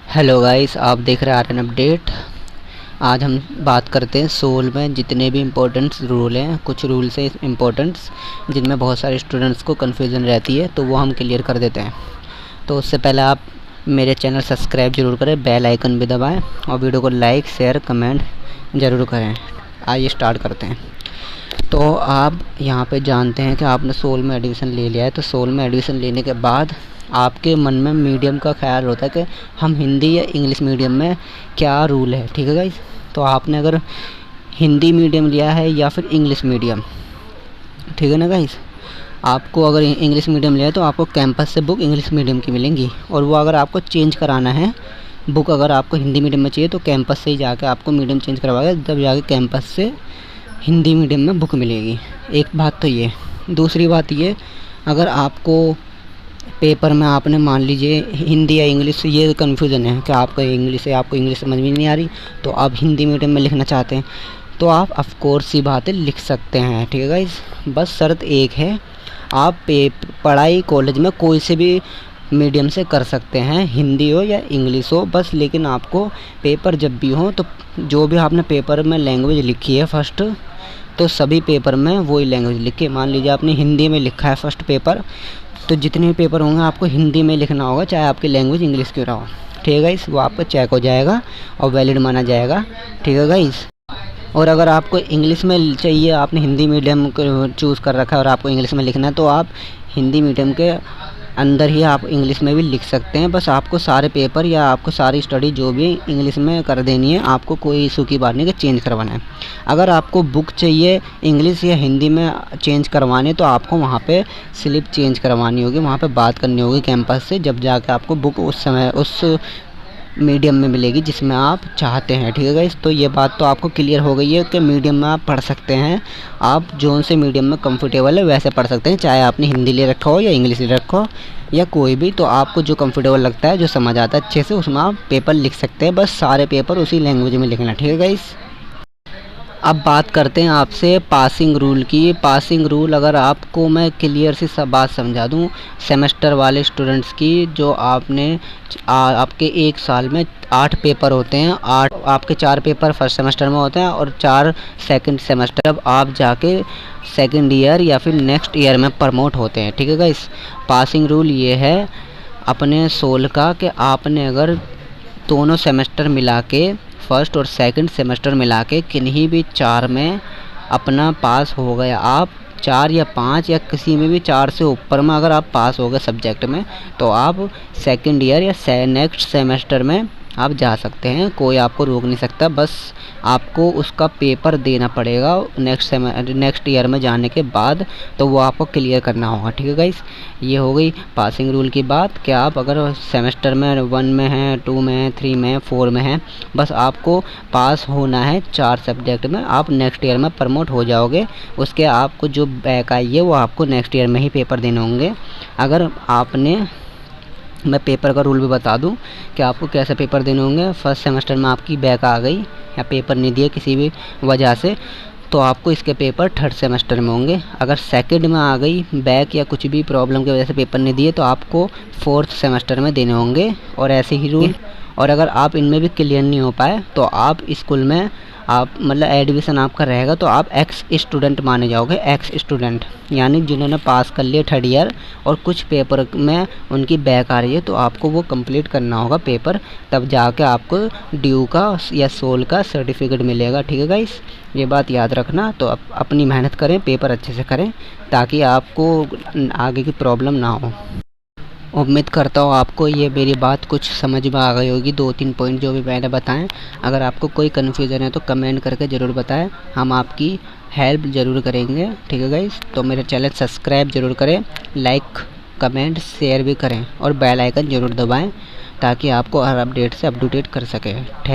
Hello guys, आप देख रहे हैं आर एन अपडेट। आज हम बात करते हैं सोल में जितने भी इम्पोर्टेंट्स रूल हैं। कुछ रूल्स हैं इम्पोर्टेंट्स जिनमें बहुत सारे स्टूडेंट्स को कन्फ्यूज़न रहती है, तो वो हम क्लियर कर देते हैं। तो उससे पहले आप मेरे चैनल सब्सक्राइब ज़रूर करें, बेल आइकन भी दबाएं और वीडियो को लाइक शेयर कमेंट ज़रूर करें। आइए स्टार्ट करते हैं। तो आप यहाँ पे जानते हैं कि आपने सोल में एडमिशन ले लिया है। तो सोल में एडमिशन लेने के बाद आपके मन में मीडियम का ख्याल होता है कि हम हिंदी या इंग्लिश मीडियम में क्या रूल है। ठीक है गाइस, तो आपने अगर हिंदी मीडियम लिया है या फिर इंग्लिश मीडियम, ठीक है ना गाइस। आपको अगर इंग्लिश मीडियम लिया है तो आपको कैंपस से बुक इंग्लिश मीडियम की मिलेंगी, और वो अगर आपको चेंज कराना है बुक, अगर आपको हिंदी मीडियम में चाहिए तो कैंपस से ही जाकर आपको मीडियम चेंज करवाएगा, तब जाके कैंपस से हिंदी मीडियम में बुक मिलेगी। एक बात तो ये। दूसरी बात ये, अगर आपको पेपर में आपने मान लीजिए हिंदी या इंग्लिश, ये कन्फ्यूज़न है कि आपको इंग्लिश समझ में नहीं आ रही, तो आप हिंदी मीडियम में लिखना चाहते हैं तो आप ऑफ कोर्स सी बातें लिख सकते हैं। ठीक है गाइस, बस शर्त एक है, आप पढ़ाई कॉलेज में कोई से भी मीडियम से कर सकते हैं, हिंदी हो या इंग्लिश हो बस। लेकिन आपको पेपर जब भी हो तो जो भी आपने पेपर में लैंग्वेज लिखी है फर्स्ट, तो सभी पेपर में वही लैंग्वेज लिखिए। मान लीजिए आपने हिंदी में लिखा है फर्स्ट पेपर, तो जितने भी पेपर होंगे आपको हिंदी में लिखना होगा, चाहे आपकी लैंग्वेज इंग्लिश क्यों ना हो। ठीक है गाइस, वो आपका चेक हो जाएगा और वैलिड माना जाएगा। ठीक है गाइस, और अगर आपको इंग्लिश में चाहिए, आपने हिंदी मीडियम चूज़ कर रखा है और आपको इंग्लिश में लिखना है, तो आप हिंदी मीडियम के अंदर ही आप इंग्लिश में भी लिख सकते हैं। बस आपको सारे पेपर या आपको सारी स्टडी जो भी इंग्लिश में कर देनी है, आपको कोई इशू की बात नहीं कि चेंज करवाना है। अगर आपको बुक चाहिए इंग्लिश या हिंदी में चेंज करवाने, तो आपको वहाँ पे स्लिप चेंज करवानी होगी, वहाँ पे बात करनी होगी कैंपस से, जब जाके आपको बुक उस समय उस मीडियम में मिलेगी जिसमें आप चाहते हैं। ठीक है गाइस, तो ये बात तो आपको क्लियर हो गई है कि मीडियम में आप पढ़ सकते हैं। आप जोन से मीडियम में कंफर्टेबल है वैसे पढ़ सकते हैं, चाहे आपने हिंदी ले रखा हो या इंग्लिश ले रखा हो या कोई भी। तो आपको जो कंफर्टेबल लगता है, जो समझ आता है अच्छे से, उसमें आप पेपर लिख सकते हैं। बस सारे पेपर उसी लैंग्वेज में लिखना। ठीक है गाइस, अब बात करते हैं आपसे पासिंग रूल की। पासिंग रूल अगर आपको मैं क्लियर सी सब बात समझा दूं, सेमेस्टर वाले स्टूडेंट्स की, जो आपने आपके एक साल में 8 पेपर होते हैं, 8 आपके 4 पेपर फर्स्ट सेमेस्टर में होते हैं और 4 सेकंड सेमेस्टर। अब आप जाके सेकंड ईयर या फिर नेक्स्ट ईयर में प्रमोट होते हैं। ठीक है गाइस, पासिंग रूल ये है अपने सोल का कि आपने अगर दोनों सेमेस्टर मिला के, फर्स्ट और सेकंड सेमेस्टर मिला के किन्हीं भी 4 में अपना पास हो गए, आप 4 या 5 या किसी में भी 4 से ऊपर में अगर आप पास हो गए सब्जेक्ट में, तो आप सेकंड ईयर या नेक्स्ट सेमेस्टर में आप जा सकते हैं। कोई आपको रोक नहीं सकता, बस आपको उसका पेपर देना पड़ेगा नेक्स्ट ईयर में जाने के बाद, तो वो आपको क्लियर करना होगा। ठीक है गाइस, ये हो गई पासिंग रूल की बात कि आप अगर सेमेस्टर में 1 में हैं, 2 में हैं, 3 में हैं, 4 में हैं, बस आपको पास होना है 4 सब्जेक्ट में, आप नेक्स्ट ईयर में प्रमोट हो जाओगे। उसके आपको जो बैक आई है वो आपको नेक्स्ट ईयर में ही पेपर देने होंगे। अगर आपने, मैं पेपर का रूल भी बता दूं कि आपको कैसे पेपर देने होंगे। फर्स्ट सेमेस्टर में आपकी बैक आ गई या पेपर नहीं दिए किसी भी वजह से, तो आपको इसके पेपर थर्ड सेमेस्टर में होंगे। अगर सेकंड में आ गई बैक या कुछ भी प्रॉब्लम की वजह से पेपर नहीं दिए, तो आपको फोर्थ सेमेस्टर में देने होंगे, और ऐसे ही रूल। और अगर आप इनमें भी क्लियर नहीं हो पाए, तो आप स्कूल में आप मतलब एडमिशन आपका रहेगा, तो आप एक्स स्टूडेंट माने जाओगे। एक्स स्टूडेंट यानी जिन्होंने पास कर लिया थर्ड ईयर और कुछ पेपर में उनकी बैक आ रही है, तो आपको वो कंप्लीट करना होगा पेपर, तब जाके आपको ड्यू का या सोल का सर्टिफिकेट मिलेगा। ठीक है गाइस, ये बात याद रखना। तो अपनी मेहनत करें, पेपर अच्छे से करें, ताकि आपको आगे की प्रॉब्लम ना हो। उम्मीद करता हूँ आपको ये मेरी बात कुछ समझ में आ गई होगी, 2-3 पॉइंट जो भी मैंने बताएं। अगर आपको कोई कन्फ्यूज़न है तो कमेंट करके ज़रूर बताएं, हम आपकी हेल्प ज़रूर करेंगे। ठीक है गाइस, तो मेरे चैनल सब्सक्राइब ज़रूर करें, लाइक कमेंट शेयर भी करें और बेल आइकन ज़रूर दबाएं, ताकि आपको हर अपडेट से अप टू डेट कर सकें। थैंक